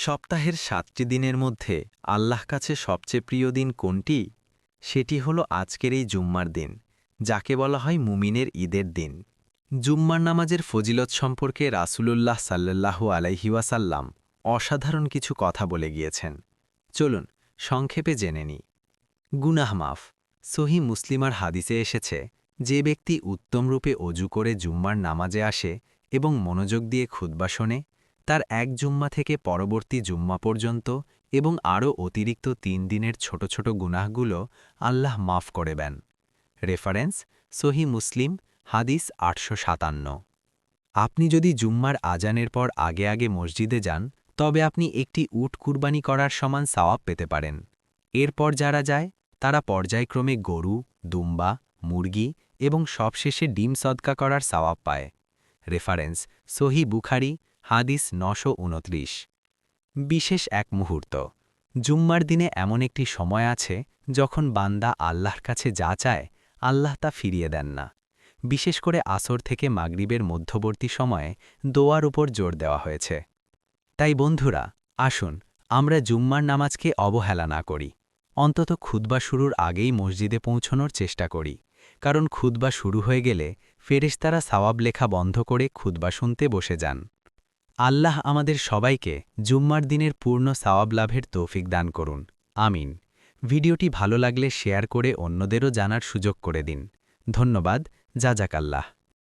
সপ্তাহের ৭টি দিনের মধ্যে আল্লাহ কাছে সবচেয়ে প্রিয় দিন কোনটি? সেটি হলো আজকের এই জুম্মার দিন, যাকে বলা হয় মুমিনের ঈদের দিন। জুম্মার নামাজের ফজিলত সম্পর্কে রাসূলুল্লাহ সাল্লাল্লাহু আলাইহি ওয়াসাল্লাম অসাধারণ কিছু কথা বলে গিয়েছেন। চলুন সংক্ষেপে জেনে নিই। গুনাহ মাফ। সহিহ মুসলিমার হাদিসে এসেছে, যে ব্যক্তি উত্তমরূপে অজু করে জুম্মার নামাজে আসে এবং মনোযোগ দিয়ে খুতবা শোনে, তার এক জুম্মা থেকে পরবর্তী জুম্মা পর্যন্ত এবং আরও অতিরিক্ত ৩ দিনের ছোট ছোট গুনাহগুলো আল্লাহ মাফ করে দেন। রেফারেন্স: সহিহ মুসলিম, হাদিস ৮৫৭। আপনি যদি জুম্মার আজানের পর আগে আগে মসজিদে যান, তবে আপনি একটি উট কুরবানি করার সমান সওয়াব পেতে পারেন। এরপর যারা যায়, তারা পর্যায়ক্রমে গরু, দুম্বা, মুরগি এবং সবশেষে ডিম সদকা করার সওয়াব পায়। রেফারেন্স: সহিহ বুখারী, হাদিস ৯২৯। বিশেষ এক মুহূর্ত। জুম্মার দিনে এমন একটি সময় আছে যখন বান্দা আল্লাহর কাছে যা চায়, আল্লাহ তা ফিরিয়ে দেন না। বিশেষ করে আসর থেকে মাগরিবের মধ্যবর্তী সময়ে দোয়ার উপর জোর দেওয়া হয়েছে। তাই বন্ধুরা, আসুন আমরা জুম্মার নামাজকে অবহেলা না করি। অন্তত খুতবা শুরুর আগেই মসজিদে পৌঁছনোর চেষ্টা করি, কারণ খুতবা শুরু হয়ে গেলে ফেরেশতারা সওয়াব লেখা বন্ধ করে খুতবা শুনতে বসে যান। আল্লাহ আমাদের সবাইকে জুম্মার দিনের পূর্ণ সওয়াব লাভের তৌফিক দান করুন। আমিন। ভিডিওটি ভালো লাগলে শেয়ার করে অন্যদেরও জানার সুযোগ করে দিন। ধন্যবাদ। জাযাকাল্লাহ।